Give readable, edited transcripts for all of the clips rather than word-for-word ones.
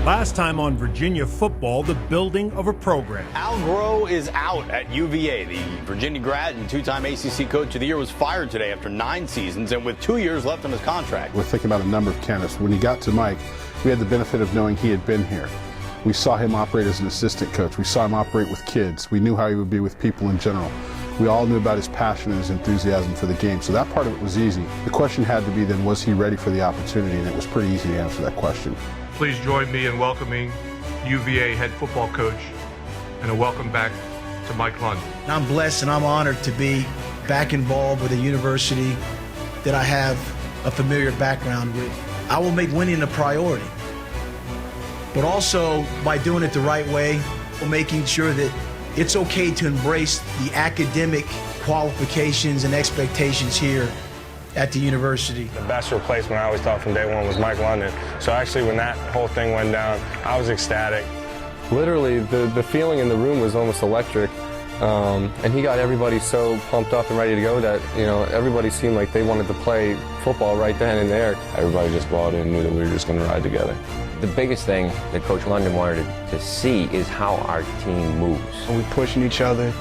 Last time on Virginia football, the building of a program. Al Groh is out at UVA. The Virginia grad and two-time ACC Coach of the Year was fired today after 9 seasons and with 2 years left on his contract. We're thinking about a number of candidates. When he got to Mike, we had the benefit of knowing he had been here. We saw him operate as an assistant coach. We saw him operate with kids. We knew how he would be with people in general. We all knew about his passion and his enthusiasm for the game, so that part of it was easy. The question had to be then, was he ready for the opportunity? And it was pretty easy to answer that question. Please join me in welcoming UVA head football coach and a welcome back to Mike London. I'm blessed and I'm honored to be back involved with a university that I have a familiar background with. I will make winning a priority, but also by doing it the right way, making sure that it's okay to embrace the academic qualifications and expectations here at the university. The best replacement, I always thought from day one, was Mike London. So actually when that whole thing went down, I was ecstatic. Literally, the feeling in the room was almost electric. And he got everybody so pumped up and ready to go that, you know, everybody seemed like they wanted to play football right then and there. Everybody just bought in and knew that we were just going to ride together. The biggest thing that Coach London wanted to see is how our team moves. We're pushing each other,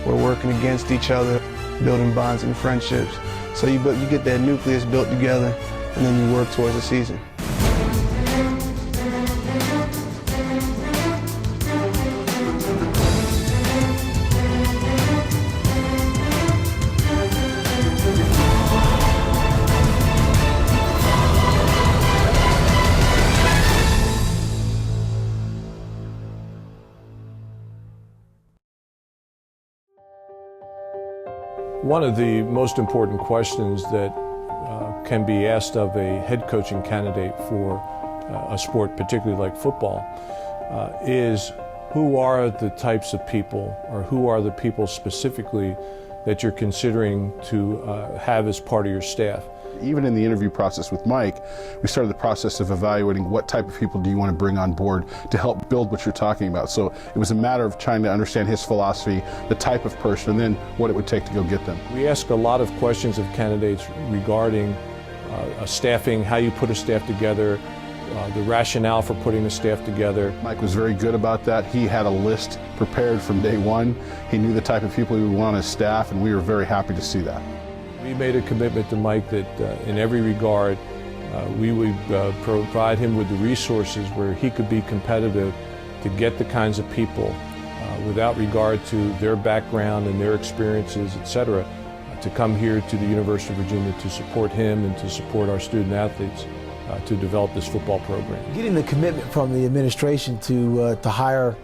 we're working against each other, building bonds and friendships. So you get that nucleus built together, and then you work towards the season. One of the most important questions that can be asked of a head coaching candidate for a sport, particularly like football, is who are the types of people, or who are the people specifically that you're considering to have as part of your staff? Even in the interview process with Mike, we started the process of evaluating what type of people do you want to bring on board to help build what you're talking about. So it was a matter of trying to understand his philosophy, the type of person, and then what it would take to go get them. We ask a lot of questions of candidates regarding staffing, how you put a staff together, the rationale for putting a staff together. Mike was very good about that. He had a list prepared from day one. He knew the type of people he would want on his staff, and we were very happy to see that. We made a commitment to Mike that in every regard we would provide him with the resources where he could be competitive to get the kinds of people without regard to their background and their experiences, etc., to come here to the University of Virginia to support him and to support our student athletes to develop this football program. Getting the commitment from the administration to hire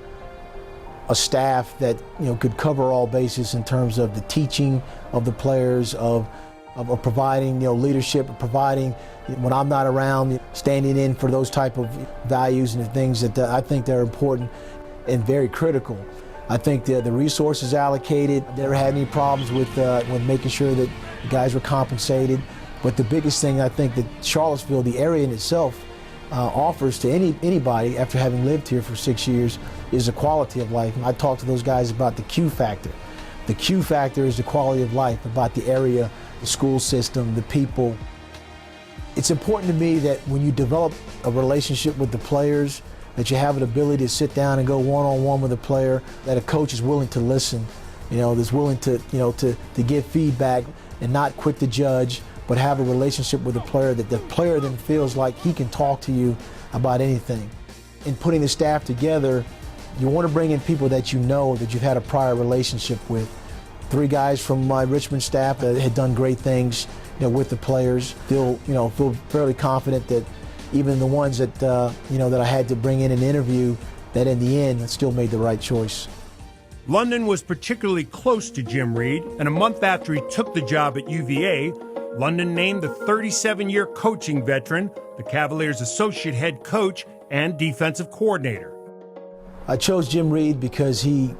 a staff that could cover all bases in terms of the teaching of the players, of providing leadership, of providing when I'm not around, standing in for those type of values and the things that I think they're important and very critical. I think the resources allocated, never had any problems with making sure that the guys were compensated. But the biggest thing I think that Charlottesville, the area in itself, offers to anybody after having lived here for 6 years is a quality of life. And I talk to those guys about the Q factor. The Q factor is the quality of life, about the area, the school system, the people. It's important to me that when you develop a relationship with the players, that you have an ability to sit down and go one-on-one with a player, that a coach is willing to listen, that's willing to give feedback and not quick to judge, but have a relationship with the player that the player then feels like he can talk to you about anything. In putting the staff together, you want to bring in people that that you've had a prior relationship with. 3 guys from my Richmond staff that had done great things with the players. Feel fairly confident that even the ones that that I had to bring in an interview, that in the end I still made the right choice. London was particularly close to Jim Reed, and a month after he took the job at UVA, London named the 37-year coaching veteran the Cavaliers' associate head coach and defensive coordinator. I chose Jim Reed because he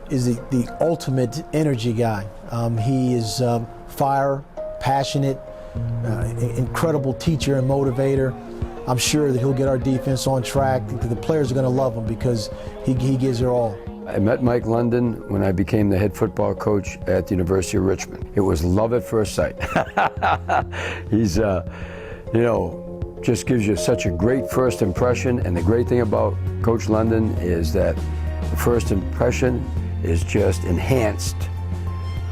is the ultimate energy guy. He is fire, passionate, incredible teacher and motivator. I'm sure that he'll get our defense on track. The players are going to love him because he gives it all. I met Mike London when I became the head football coach at the University of Richmond. It was love at first sight. He's, just gives you such a great first impression. And the great thing about Coach London is that the first impression is just enhanced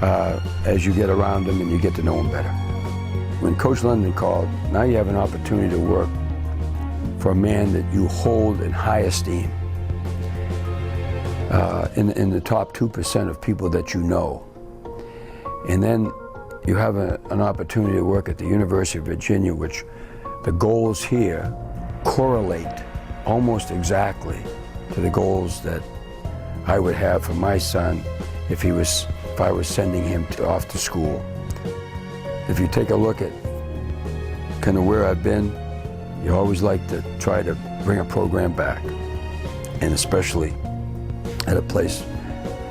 as you get around him and you get to know him better. When Coach London called, now you have an opportunity to work for a man that you hold in high esteem, in the top 2% of people that you know. And then you have an opportunity to work at the University of Virginia, which the goals here correlate almost exactly to the goals that I would have for my son if I was sending him off to school. If you take a look at kind of where I've been, you always like to try to bring a program back, and especially at a place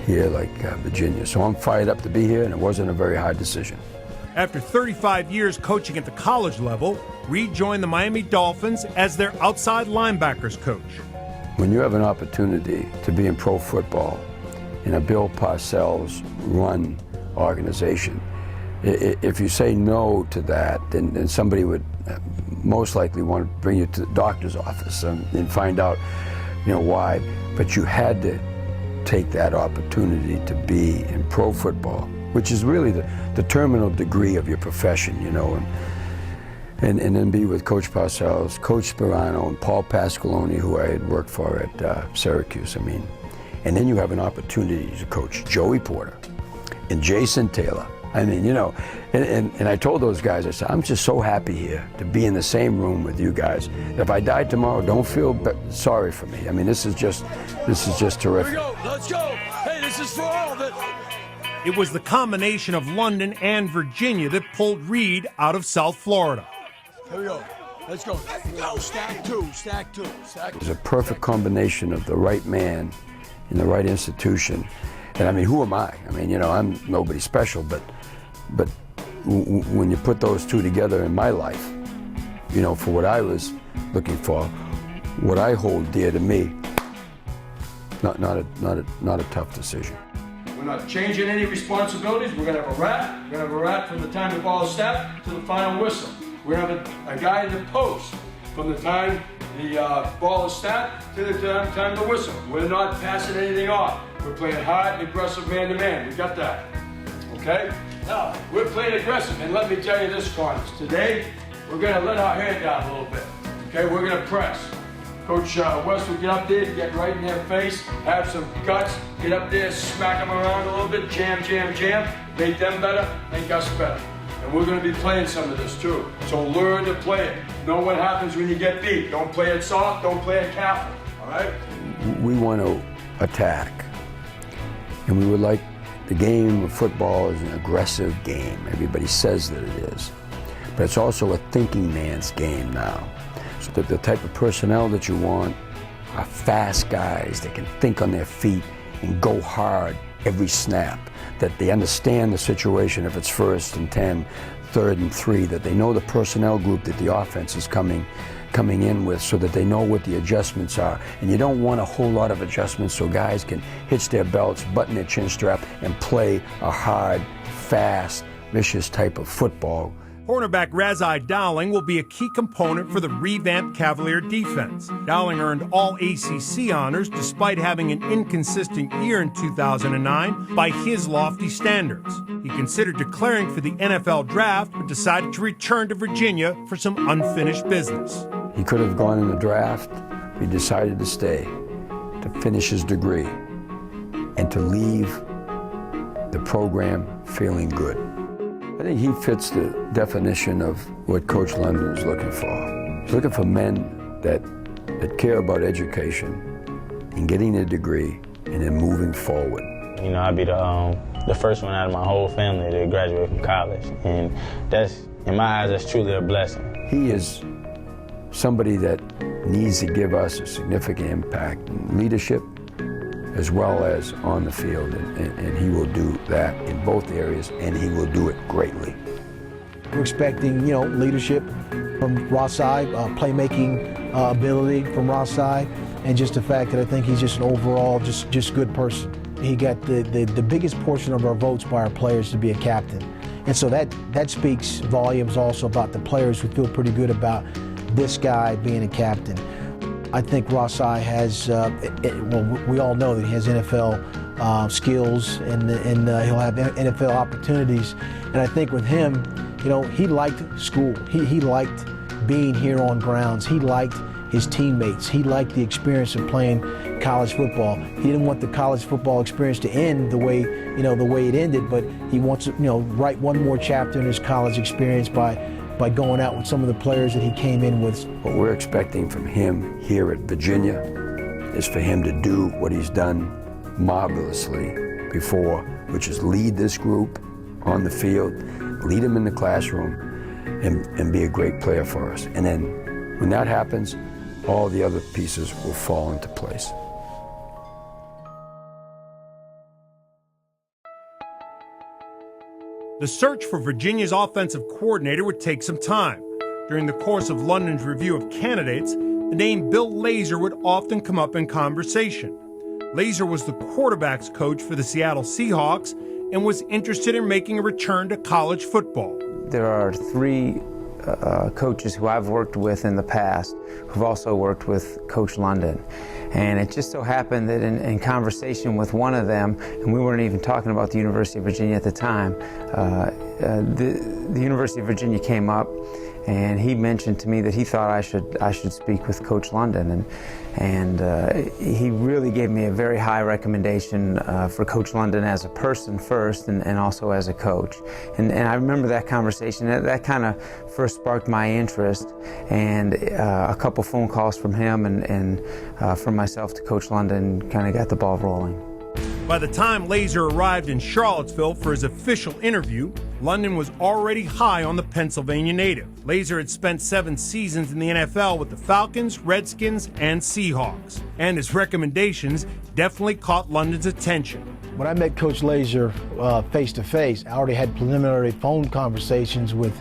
here like Virginia. So I'm fired up to be here, and it wasn't a very hard decision. After 35 years coaching at the college level, Reid joined the Miami Dolphins as their outside linebackers coach. When you have an opportunity to be in pro football in a Bill Parcells run organization, if you say no to that, then somebody would most likely want to bring you to the doctor's office and find out, why. But you had to take that opportunity to be in pro football, which is really the terminal degree of your profession, and then be with Coach Parcells, Coach Sperano, and Paul Pasqualoni, who I had worked for at Syracuse. And then you have an opportunity to coach Joey Porter and Jason Taylor. And I told those guys, I said, I'm just so happy here to be in the same room with you guys. If I died tomorrow, don't feel sorry for me. This is just terrific. Here we go. Let's go. Hey, this is for all of it. It was the combination of London and Virginia that pulled Reid out of South Florida. Here we go. Let's go. Go. Stack two. Stack two. Stack two. It was a perfect combination of the right man in the right institution. And who am I? I'm nobody special, but when you put those two together in my life, for what I was looking for, what I hold dear to me, not a tough decision. We're not changing any responsibilities. We're going to have a rat. We're going to have a rat from the time the ball is snapped to the final whistle. We're going to have a guy in the post from the time the ball is snapped to the time of the whistle. We're not passing anything off. We're playing hard and aggressive man-to-man. We got that. Okay? Now, we're playing aggressive, and let me tell you this, Connors. Today, we're going to let our hair down a little bit. Okay? We're going to press. Coach West will get up there, get right in their face, have some guts, get up there, smack them around a little bit, jam, jam, jam, make them better, make us better. And we're going to be playing some of this too. So learn to play it. Know what happens when you get beat. Don't play it soft, don't play it careful, all right? We want to attack. And we would like the game of football is an aggressive game. Everybody says that it is. But it's also a thinking man's game now. So that the type of personnel that you want are fast guys that can think on their feet and go hard every snap, that they understand the situation if it's 1st and 10, 3rd and 3, that they know the personnel group that the offense is coming in with, so that they know what the adjustments are. And you don't want a whole lot of adjustments so guys can hitch their belts, button their chin strap, and play a hard, fast, vicious type of football. Cornerback Razai Dowling will be a key component for the revamped Cavalier defense. Dowling earned all ACC honors despite having an inconsistent year in 2009 by his lofty standards. He considered declaring for the NFL draft, but decided to return to Virginia for some unfinished business. He could have gone in the draft. He decided to stay, to finish his degree, and to leave the program feeling good. I think he fits the definition of what Coach London is looking for. He's looking for men that care about education and getting a degree and then moving forward. I'd be the first one out of my whole family to graduate from college, and that's, in my eyes, that's truly a blessing. He is somebody that needs to give us a significant impact in leadership as well as on the field, and he will do that in both areas, and he will do it greatly. We're expecting, leadership from Razai, playmaking ability from Razai, and just the fact that I think he's just an overall just good person. He got the biggest portion of our votes by our players to be a captain, and so that speaks volumes also about the players. We feel pretty good about this guy being a captain. I think Rosai has, well, we all know that he has NFL skills and he'll have NFL opportunities. And I think with him, you know, he liked school. He liked being here on grounds. He liked his teammates. He liked the experience of playing college football. He didn't want the college football experience to end the way, you know, the way it ended, but he wants to, you know, write one more chapter in his college experience by going out with some of the players that he came in with. What we're expecting from him here at Virginia is for him to do what he's done marvelously before, which is lead this group on the field, lead them in the classroom, and be a great player for us. And then when that happens, all the other pieces will fall into place. The search for Virginia's offensive coordinator would take some time. During the course of London's review of candidates, the name Bill Lazor would often come up in conversation. Lazor was the quarterback's coach for the Seattle Seahawks and was interested in making a return to college football. There are three coaches who I've worked with in the past who've also worked with Coach London. And it just so happened that in conversation with one of them, and we weren't even talking about the University of Virginia at the time, the University of Virginia came up, and he mentioned to me that he thought I should speak with Coach London, and he really gave me a very high recommendation for Coach London as a person first, and also as a coach. And I remember that conversation. That kind of first sparked my interest, and a couple phone calls from him and from myself to Coach London kind of got the ball rolling. By the time Lazor arrived in Charlottesville for his official interview, London was already high on the Pennsylvania native. Lazor had spent 7 seasons in the NFL with the Falcons, Redskins, and Seahawks, and his recommendations definitely caught London's attention. When I met Coach Lazor face-to-face, I already had preliminary phone conversations with,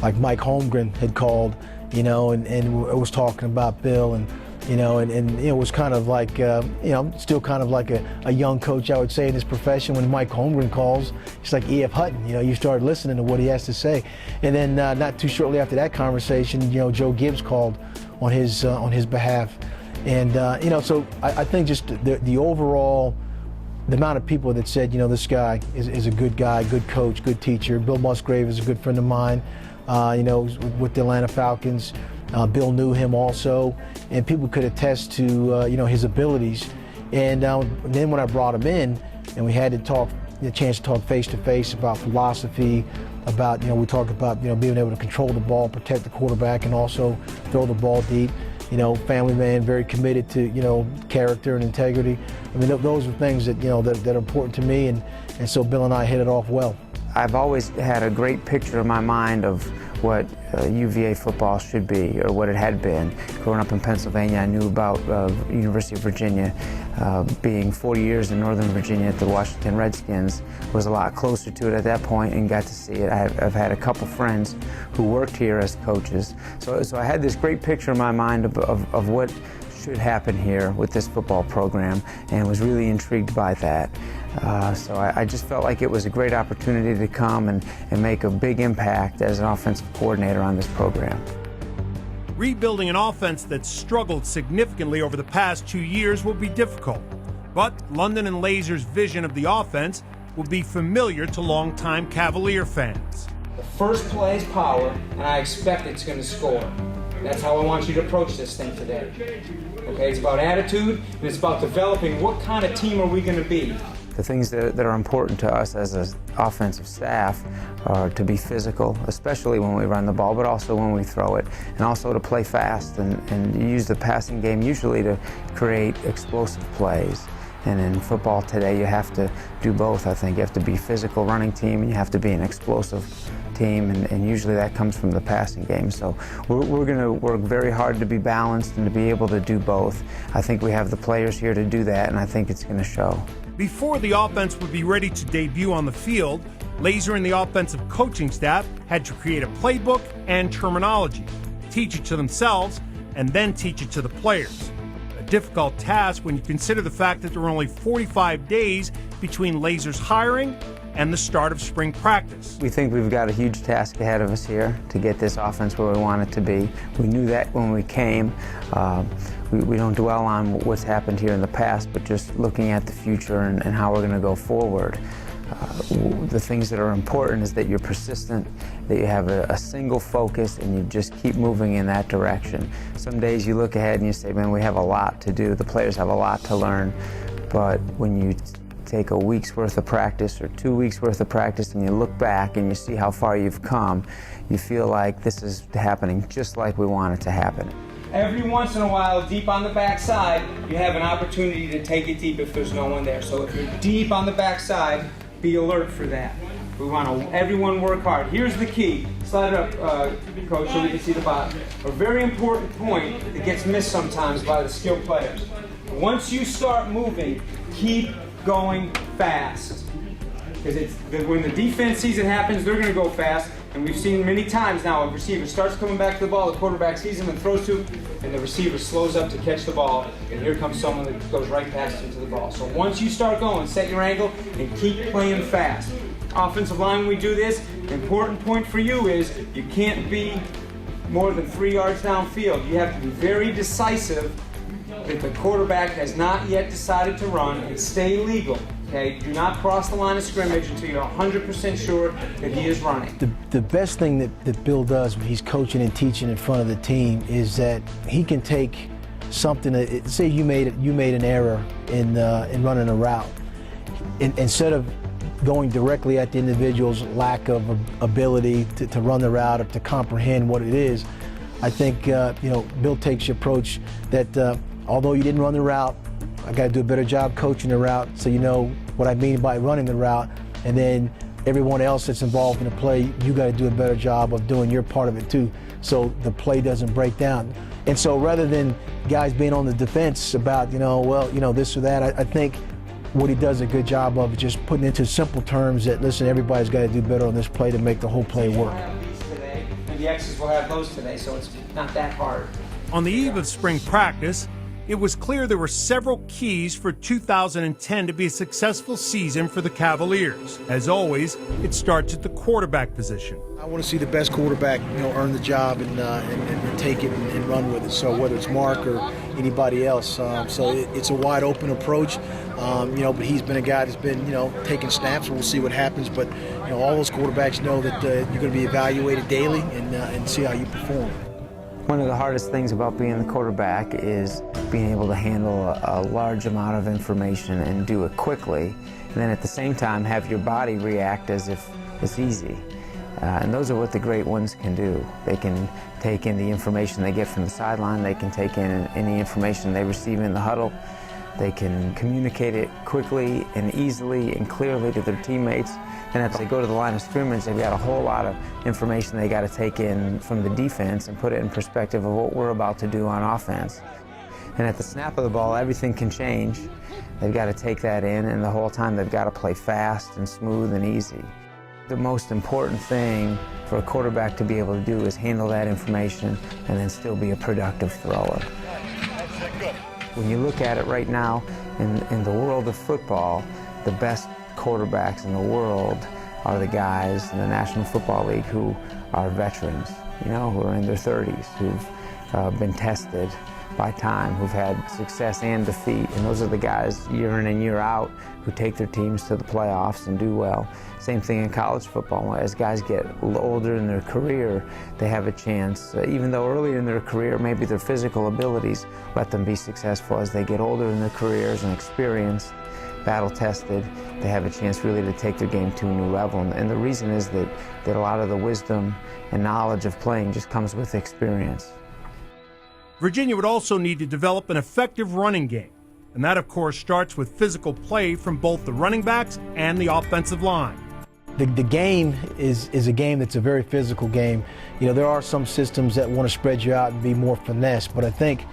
like Mike Holmgren had called, you know, and was talking about Bill, and you know, and it was kind of like, you know, still kind of like a young coach, I would say, in his profession. When Mike Holmgren calls, it's like E.F. Hutton, you know, you start listening to what he has to say. And then not too shortly after that conversation, you know, Joe Gibbs called on his behalf. And, you know, so I think just the overall, the amount of people that said, you know, this guy is a good guy, good coach, good teacher. Bill Musgrave is a good friend of mine, you know, with the Atlanta Falcons. Bill knew him also, and people could attest to you know, his abilities. And then when I brought him in, and we had the chance to talk face to face about philosophy, about, you know, we talked about, you know, being able to control the ball, protect the quarterback, and also throw the ball deep. You know, family man, very committed to, you know, character and integrity. I mean, those are things that, you know, that are important to me, and so Bill and I hit it off well. I've always had a great picture in my mind of what UVA football should be, or what it had been. Growing up in Pennsylvania, I knew about University of Virginia. Being 40 years in Northern Virginia at the Washington Redskins, was a lot closer to it at that point and got to see it. I've had a couple friends who worked here as coaches. So I had this great picture in my mind of what should happen here with this football program, and was really intrigued by that. So I just felt like it was a great opportunity to come and make a big impact as an offensive coordinator on this program. Rebuilding an offense that struggled significantly over the past 2 years will be difficult, but London and Lazor's vision of the offense will be familiar to longtime Cavalier fans. The first play is power, and I expect it's going to score. That's how I want you to approach this thing today. Okay, it's about attitude, and it's about developing what kind of team are we going to be. The things that are important to us as an offensive staff are to be physical, especially when we run the ball, but also when we throw it, and also to play fast and use the passing game usually to create explosive plays. And in football today, you have to do both, I think. You have to be a physical running team, and you have to be an explosive team, and usually that comes from the passing game. So we're going to work very hard to be balanced and to be able to do both. I think we have the players here to do that, and I think it's going to show. Before the offense would be ready to debut on the field, Lazor and the offensive coaching staff had to create a playbook and terminology, teach it to themselves, and then teach it to the players. A difficult task when you consider the fact that there were only 45 days between Lazor's hiring and the start of spring practice. We think we've got a huge task ahead of us here to get this offense where we want it to be. We knew that when we came. We don't dwell on what's happened here in the past, but just looking at the future and how we're going to go forward. The things that are important is that you're persistent, that you have a single focus, and you just keep moving in that direction. Some days you look ahead and you say, man, we have a lot to do. The players have a lot to learn. But when you take a week's worth of practice or 2 weeks worth of practice and you look back and you see how far you've come, you feel like this is happening just like we want it to happen. Every once in a while, deep on the backside, you have an opportunity to take it deep if there's no one there. So if you're deep on the backside, be alert for that. We want everyone work hard. Here's the key. Slide it up, Coach, so we can see the bottom. A very important point that gets missed sometimes by the skilled players. Once you start moving, keep going fast. Because when the defense sees it happens, they're going to go fast. And we've seen many times now a receiver starts coming back to the ball, the quarterback sees him and throws to him, and the receiver slows up to catch the ball, and here comes someone that goes right past him to the ball. So once you start going, set your angle and keep playing fast. Offensive line, when we do this, the important point for you is you can't be more than 3 yards downfield. You have to be very decisive that the quarterback has not yet decided to run, and stay legal. Okay, do not cross the line of scrimmage until you're 100% sure that he is running. The best thing that Bill does when he's coaching and teaching in front of the team is that he can take something that, say you made an error in running a route. Instead of going directly at the individual's lack of ability to run the route or to comprehend what it is, I think Bill takes the approach that although you didn't run the route, I got to do a better job coaching the route so you know what I mean by running the route, and then everyone else that's involved in the play, you got to do a better job of doing your part of it too, so the play doesn't break down. And so rather than guys being on the defense about, this or that, I think what he does a good job of is just putting into simple terms that, listen, everybody's got to do better on this play to make the whole play work. And the X's will have those today, so it's not that hard. On the eve of spring practice, it was clear there were several keys for 2010 to be a successful season for the Cavaliers. As always, it starts at the quarterback position. I want to see the best quarterback, earn the job and take it and run with it. So whether it's Mark or anybody else, it's a wide open approach. But he's been a guy that's been, taking snaps. We'll see what happens. But all those quarterbacks know that you're going to be evaluated daily and see how you perform. One of the hardest things about being the quarterback is being able to handle a large amount of information and do it quickly, and then at the same time have your body react as if it's easy. And those are what the great ones can do. They can take in the information they get from the sideline, they can take in any information they receive in the huddle, they can communicate it quickly and easily and clearly to their teammates. And as they go to the line of scrimmage, they've got a whole lot of information they got to take in from the defense and put it in perspective of what we're about to do on offense. And at the snap of the ball, everything can change. They've got to take that in, and the whole time they've got to play fast and smooth and easy. The most important thing for a quarterback to be able to do is handle that information and then still be a productive thrower. When you look at it right now, in the world of football, the best quarterbacks in the world are the guys in the National Football League who are veterans, who are in their 30s, who've been tested by time, who've had success and defeat. And those are the guys year in and year out who take their teams to the playoffs and do well. Same thing in college football. As guys get older in their career, they have a chance, even though earlier in their career, maybe their physical abilities let them be successful. As they get older in their careers and experienced, battle-tested, they have a chance really to take their game to a new level. And the reason is that a lot of the wisdom and knowledge of playing just comes with experience. Virginia would also need to develop an effective running game. And that, of course, starts with physical play from both the running backs and the offensive line. The game is a game that's a very physical game. There are some systems that want to spread you out and be more finesse, but I think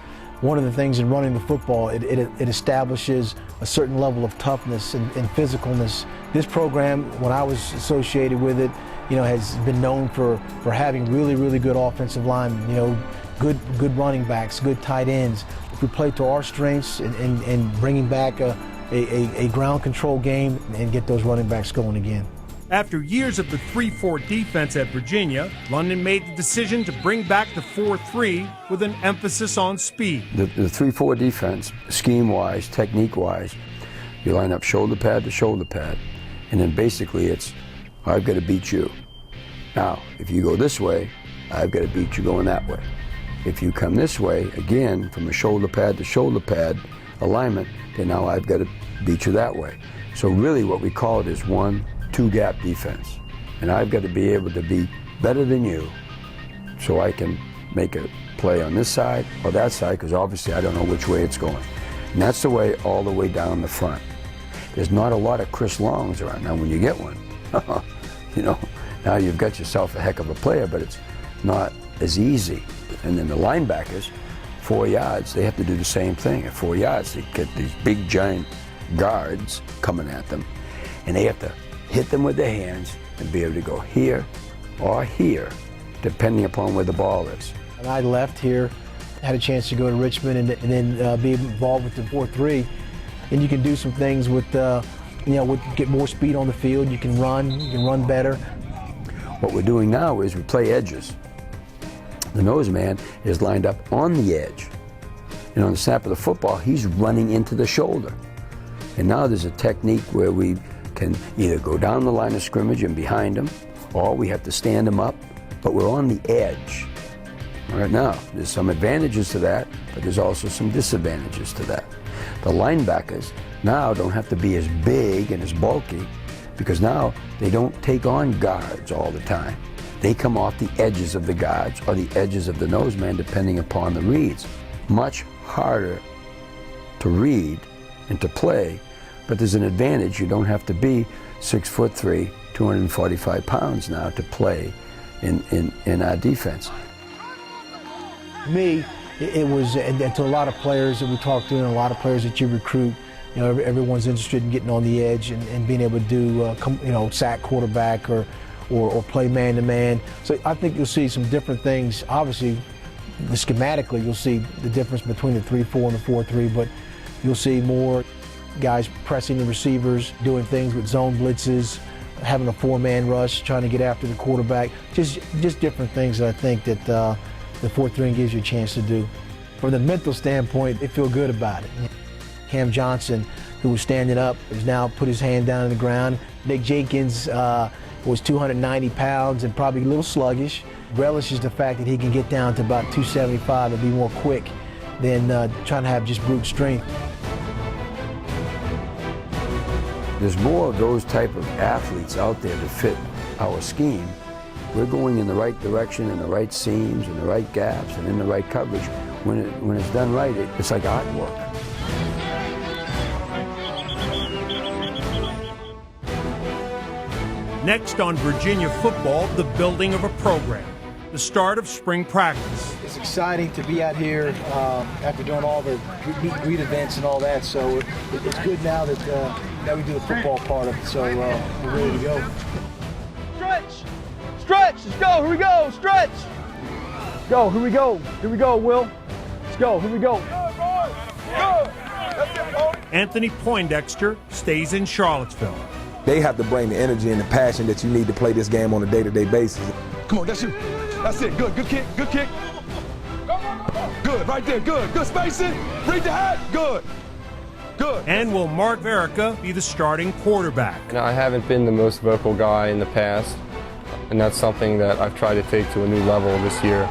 one of the things in running the football, it establishes a certain level of toughness and physicalness. This program, when I was associated with it, has been known for having really, really good offensive linemen, good running backs, good tight ends. If we play to our strengths and bringing back a a ground control game and get those running backs going again. After years of the 3-4 defense at Virginia, London made the decision to bring back the 4-3 with an emphasis on speed. The 3-4 defense, scheme-wise, technique-wise, you line up shoulder pad to shoulder pad, and then basically it's, I've got to beat you. Now, if you go this way, I've got to beat you going that way. If you come this way, again, from a shoulder pad to shoulder pad alignment, then now I've got to beat you that way. So really what we call it is 1-2 gap defense. And I've got to be able to be better than you so I can make a play on this side or that side, because obviously I don't know which way it's going. And that's the way all the way down the front. There's not a lot of Chris Longs around. Now when you get one, you know, now you've got yourself a heck of a player, but it's not as easy. And then the linebackers, 4 yards, they have to do the same thing. At 4 yards, they get these big giant guards coming at them, and they have to hit them with their hands and be able to go here or here, depending upon where the ball is. And I left here, had a chance to go to Richmond and then be involved with the 4-3. And you can do some things with, get more speed on the field. You can run better. What we're doing now is we play edges. The nose man is lined up on the edge. And on the snap of the football, he's running into the shoulder. And now there's a technique where we can either go down the line of scrimmage and behind him, or we have to stand him up, but we're on the edge. All right, now, there's some advantages to that, but there's also some disadvantages to that. The linebackers now don't have to be as big and as bulky, because now they don't take on guards all the time. They come off the edges of the guards or the edges of the nose man, depending upon the reads. Much harder to read and to play, but there's an advantage. You don't have to be 6'3", 245 pounds now to play in our defense. Me, it was, and to a lot of players that we talk to and a lot of players that you recruit, you know, everyone's interested in getting on the edge and being able to do, sack quarterback or play man-to-man. So I think you'll see some different things. Obviously, schematically, you'll see the difference between the 3-4 and the 4-3, but you'll see more guys pressing the receivers, doing things with zone blitzes, having a 4-man rush, trying to get after the quarterback. Just different things that I think that the 4-3 gives you a chance to do. From the mental standpoint, they feel good about it. Cam Johnson, who was standing up, has now put his hand down on the ground. Nick Jenkins was 290 pounds and probably a little sluggish. Relishes the fact that he can get down to about 275 and be more quick than trying to have just brute strength. There's more of those type of athletes out there to fit our scheme. We're going in the right direction, in the right seams, in the right gaps, and in the right coverage. When it's done right, it's like artwork. Next on Virginia football, the building of a program, the start of spring practice. It's exciting to be out here after doing all the meet and greet events and all that, so it's good now that we do the football part of it, so we're ready to go. Stretch, let's go, here we go, stretch. Go, here we go, Will. Let's go, here we go. Anthony Poindexter stays in Charlottesville. They have to bring the energy and the passion that you need to play this game on a day-to-day basis. Come on, that's you. That's it, good kick, good kick. Good, right there, good spacing. Read the hat, good. And will Mark Verica be the starting quarterback? You know, I haven't been the most vocal guy in the past, and that's something that I've tried to take to a new level this year.